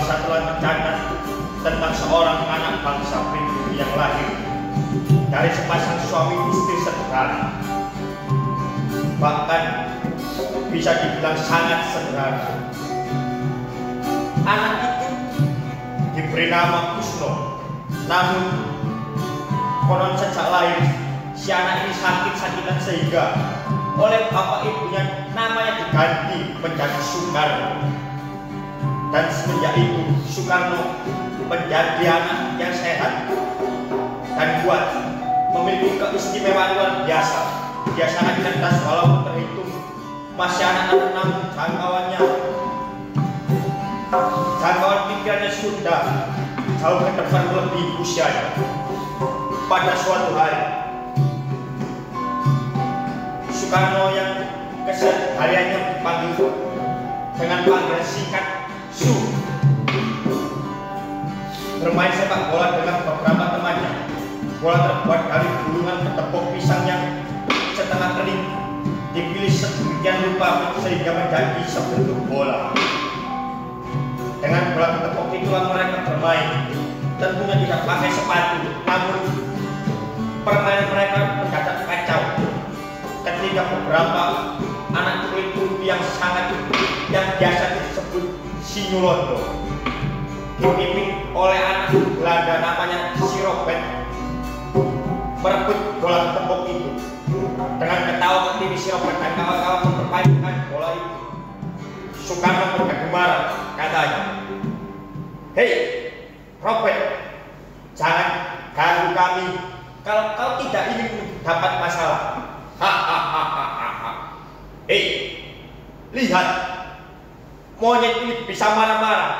bangsa telah mencatat tentang seorang anak bangsa pribumi yang lahir dari sepasang suami istri sederhana. Bahkan bisa dibilang sangat sederhana. Anak itu diberi nama Kusno. Namun konon sejak lahir si anak ini sakit-sakitan sehingga oleh bapak ibunya namanya diganti menjadi Soekarno. Dan semenjak itu Soekarno menjadi anak yang sehat dan kuat, memiliki keistimewaan luar biasa. Dia sangat cerdas walaupun terhitung masih anak-anak, namun jangkauan pikirannya sudah jauh ke depan melebihi usianya. Pada suatu hari Soekarno yang kesehariannya dipanggil dengan panggilan singkat Su, bermain sepak bola dengan beberapa temannya. Bola terbuat dari gulungan ketepuk pisang yang setengah kering, dipilih sedemikian rupa sehingga menjadi sebentuk bola. Dengan bola ketepuk itulah mereka bermain. Tentunya tidak pakai sepatu, namun permainan mereka mendadak kacau ketika beberapa anak kulit putih yang biasa disebut Sinulondo dipimpin oleh anak Belanda namanya si Robert merebut bola ketepuk itu. Dengan ketawa ketiri si Robert dan kawan-kawan mempermainkan bola itu. Soekarno bergema, katanya, "Hei Robert, jangan ganggu kami kalau kau tidak ingin dapat masalah. Hahaha. Hei, lihat, monyet ini bisa marah-marah.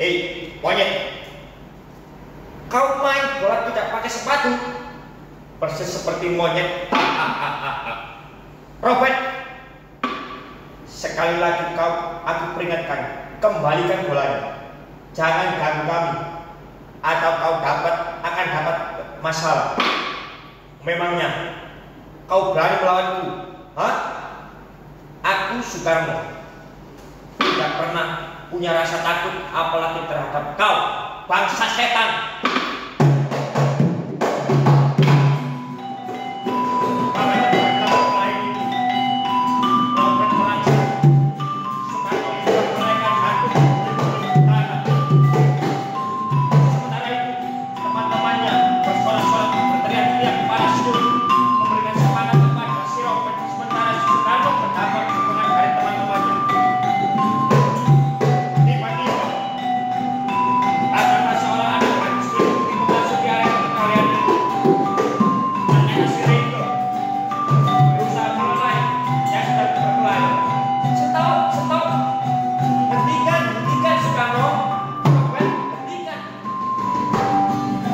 Hei, monyet, kau main bola tidak pakai sepatu, persis seperti monyet. Robert, sekali lagi aku peringatkan, kembalikan bolanya. Jangan ganggu kami, atau kau akan dapat masalah. Memangnya kau berani melawanku? Hah? Aku Soekarno tidak pernah punya rasa takut apalagi terhadap kau, bangsa setan."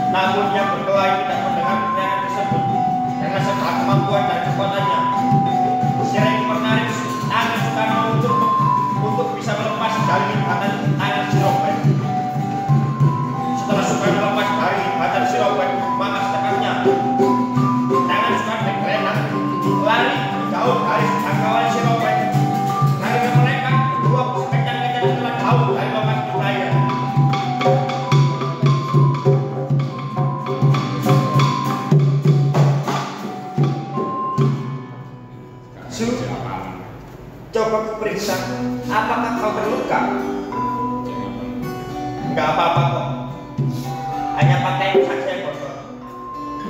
Namun yang berkelahi tidak mendengar teriakan tersebut. Dengan segala kemampuan dan kekuatannya, Siring menarik tangan Soekarno untuk bisa melepas dari libatan tangan si Robert. Setelah Soekarno lepas dari libatan si Robert, maka setelahnya tangan Soekarno bergerak lari jauh dari jangkauan si Robert. Karena mereka berdua kencang-kencang telah jauh dari lokasi perairan. Coba periksa, apakah kau terluka? Enggak apa-apa kok, hanya pakaian saja yang kotor.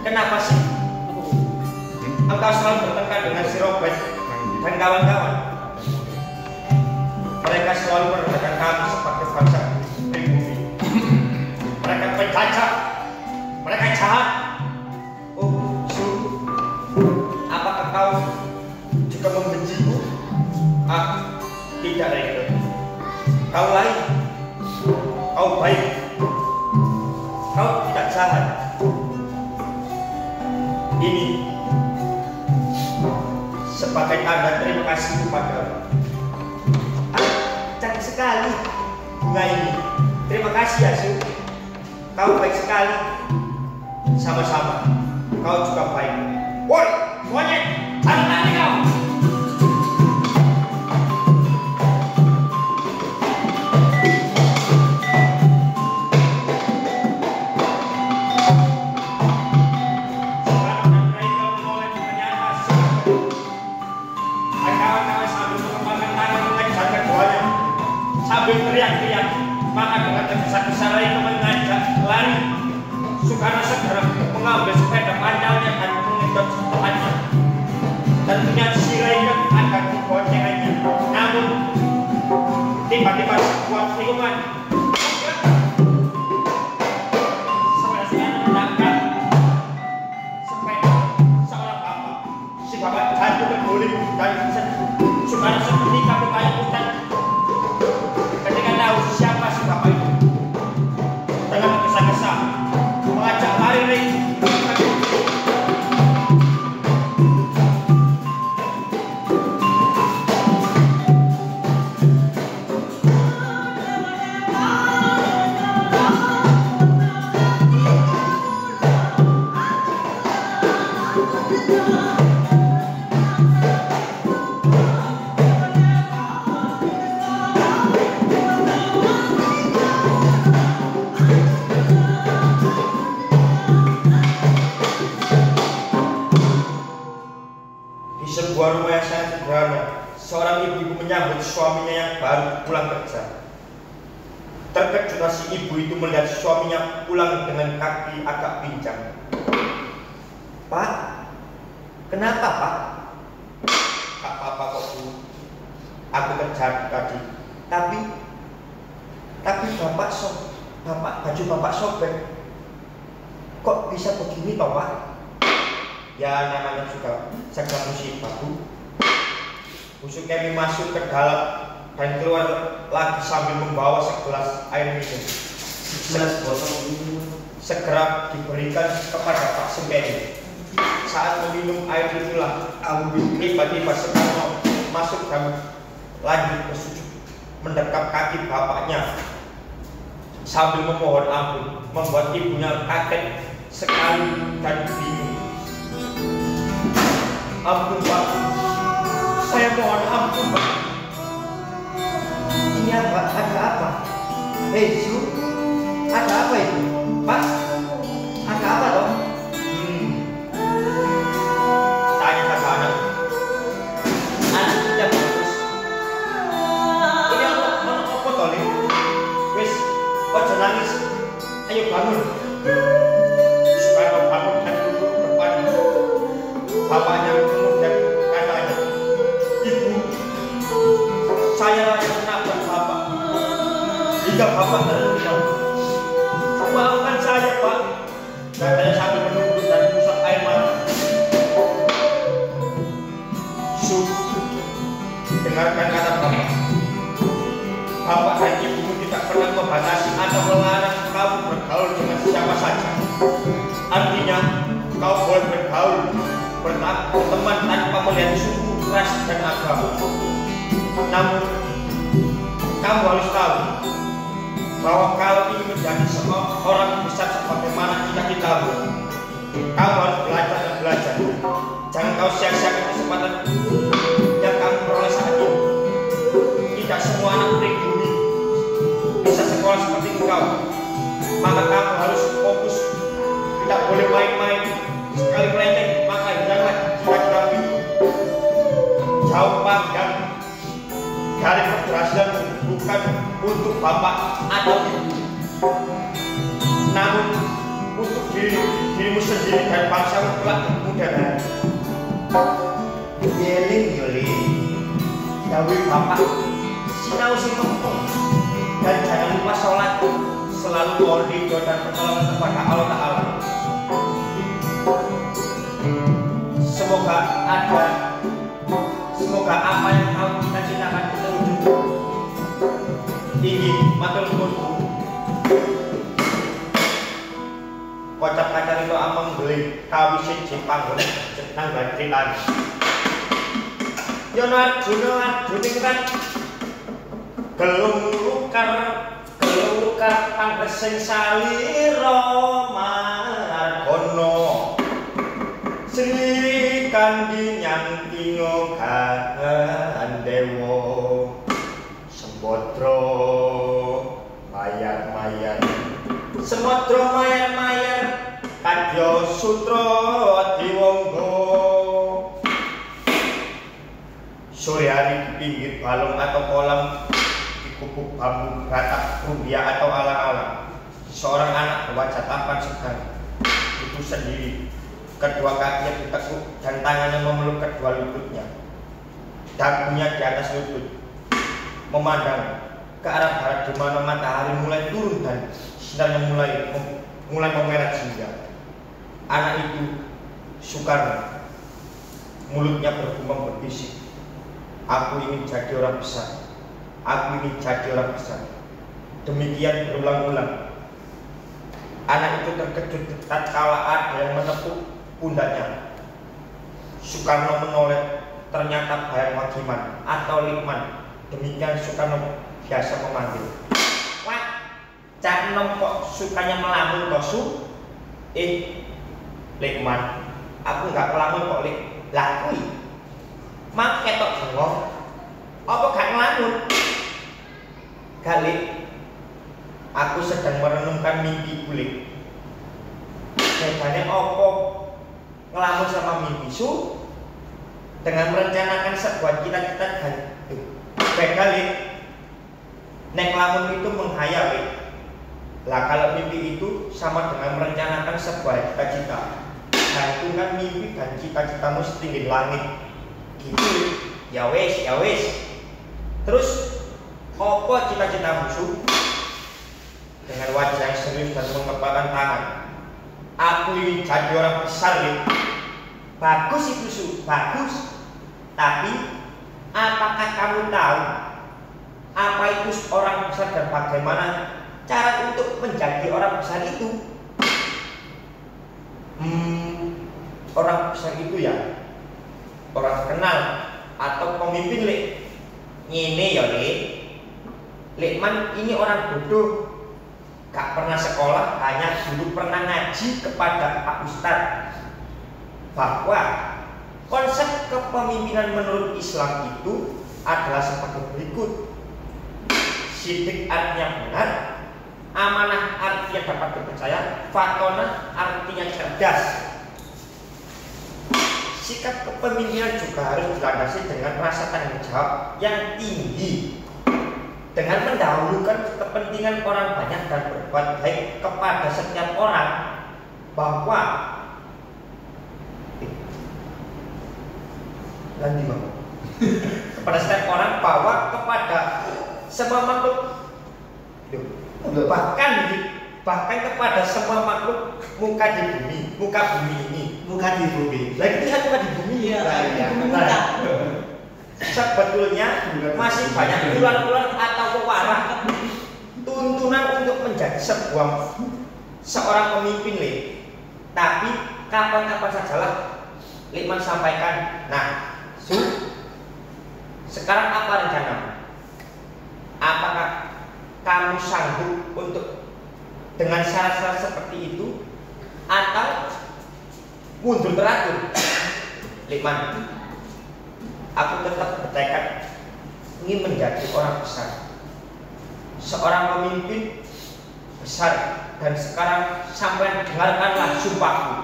Kenapa sih engkau selalu bertengkar dengan si Robert dan kawan-kawan? Mereka selalu merendahkan kami sebagai bangsa pribumi. Mereka penjajah, mereka jahat. Oh, Su, apakah kau juga membenciku? Tidak, Rego. Kau lain, kau baik, kau tidak jahat. Ini sebagai tanda terima kasih kepadamu. Cantik sekali bunga ini. Terima kasih ya, Su. Kau baik sekali. Sama-sama. Kau juga baik. Woi, monyet, cari kau. Sambil teriak-teriak, maka dengan tergesa-gesa itu mengajak lari. Soekarno segera mengambil sepeda panjangnya dan mengendot setelahnya. Tentunya Siregar akan diboncengannya. Namun tiba-tiba sebuah tikungan menabrak sepeda seorang bapak. Si bapak jatuh terguling dan Soekarno seketika ketakutan ketika tahu siapa si bapak itu. Dengan tergesa-gesa mengajak lari. Sebuah rumah yang sangat sederhana, seorang ibu-ibu menyambut suaminya yang baru pulang kerja. Terkejut si ibu itu melihat suaminya pulang dengan kaki agak pincang. Pak, kenapa Pak? Tak apa-apa kok Bu, aku kerja tadi. Tapi baju bapak sobek. Kok bisa begini toh Pak? Ya namanya juga segala musibah Bu. Busuk Kemi masuk ke dalam dan keluar lagi sambil membawa segelas air minum. Segelas botol segera diberikan kepada Pak Sempeni. Saat meminum air itulah tiba-tiba Soekarno masuk dan lanjut bersujud mendekap kaki bapaknya sambil memohon ampun, membuat ibunya kaget sekali dan bingung. Ampun Pak, saya mohon ampun Pak. Ini apa? Ada apa? Hei Su, ada apa itu? Pak, ada apa dong? Tanya sama anak. Anak tidak bagus. Ini apa toli? Wis, ojo nangis. Ayo bangun. Soekarno bangun dan duduk depan bapaknya. Saya yang menabrak Bapak hingga Bapak terluka. Maafkan saya Pak, katanya sambil menunggu dan pusat air mata. Su, dengarkan kata Bapak. Bapak dan ibumu tidak pernah membatasi atau melarang kamu bergaul dengan siapa saja. Artinya, kau boleh bergaul, berteman tanpa melihat suku, ras, dan agama. Namun, kamu harus tahu bahwa kalau ingin menjadi seorang besar sebagaimana cita-citamu, kamu harus belajar dan belajar. Jangan kau sia-siakan kesempatan yang kamu peroleh saat ini. Tidak semua anak pribumi bisa sekolah seperti engkau. Maka kamu harus fokus, tidak boleh main-main. Sekali melenceng, maka hilanglah cita-cita itu. Jauh panggang dari keberhasilan bukan untuk Bapak atau Ibu, namun untuk dirimu sendiri dan bangsamu kelak kemudian hari. Yeling, dawuh Bapak, sinau sing kempeng dan jangan lupa sholat, selalu mohon ridho dan pertolongan kepada Allah Ta'ala. Semoga apa yang kau cita-citakan terwujud. Tinggi matur nuwun. Kocap kacar itu ameng beli kawi siji panggon nang Badritan. Yono Arjuna kan gelung lukar pangresing salira margono Sri Kandi Nyanti Gandewa Sembodro mayar-mayar Kadya Sutra Diwangga sore hari di pinggir balong atau kolam gubuk bambu beratap rumbia atau alang-alang. Seorang anak berwajah tampan segar itu sendiri. Kedua kakinya ditekuk dan tangannya memeluk kedua lututnya. Dagunya di atas lutut, memandang ke arah barat di mana matahari mulai turun dan sinarnya mulai memerah jingga. Anak itu Soekarno. Mulutnya bergumam berbisik, "Aku ingin jadi orang besar. Aku ingin jadi orang besar." Demikian berulang-ulang. Anak itu terkejut tatkala ada yang menepuk pundaknya. Soekarno menoleh, ternyata Bayang Wagiman atau Likman. Demikian Soekarno biasa memanggil. "Wah, Cak Enom kok sukanya melamun toh, Su?" Likman, aku nggak melamun kok, Lik. Lah kuwi mak ketok bengong apa gak ngelamun? Galik, aku sedang merenungkan mimpi Lik. Bedanya apa ngelamun sama mimpi, Su? Dengan merencanakan sebuah cita-cita dan beda, Lik. Nek ngelamun itu menghayal, Lik. Lah kalau mimpi itu sama dengan merencanakan sebuah cita-cita. Gantungkan mimpi dan cita-citamu setinggi langit. Gitu. Ya wes, ya wes. Terus apa cita-citamu, Su? Dengan wajah yang serius dan mengepalkan tangan. "Aku ingin jadi orang besar, Lik." Bagus itu, Su, bagus. Tapi apakah kamu tahu apa itu orang besar dan bagaimana cara untuk menjadi orang besar itu? Orang besar itu ya orang terkenal atau pemimpin, Lik. Ngene ya, Lik. Likman ini orang bodoh, gak pernah sekolah, hanya dulu pernah ngaji kepada Pak Ustadz bahwa konsep kepemimpinan menurut Islam itu adalah sebagai berikut. Sidik artinya benar, amanah artinya dapat dipercaya, fatonah artinya cerdas. Sikap kepemimpinan juga harus dilandasi dengan rasa tanggung jawab yang tinggi, dengan mendahulukan kepentingan orang banyak dan berbuat baik kepada setiap orang, bahwa kepada setiap orang, bahwa kepada semua makhluk, bahkan kepada semua makhluk muka bumi ini. Muka di bumi. Lagi itu muka di bumi ya. Sebetulnya masih banyak ular-ular atau pewarah tuntunan untuk menjadi seorang pemimpin, Lik. Tapi kapan-kapan sajalah Likman sampaikan. Nah, Su, sekarang apa rencana? Apakah kamu sanggup untuk dengan syarat-syarat seperti itu atau mundur teratur? Likman, aku tetap bertekad ingin menjadi orang besar, seorang pemimpin besar, dan sekarang sampai dengarkanlah sumpahku.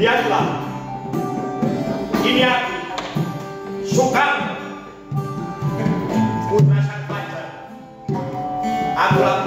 Lihatlah, ini aku, Soekarno, putra sang fajar. Akulah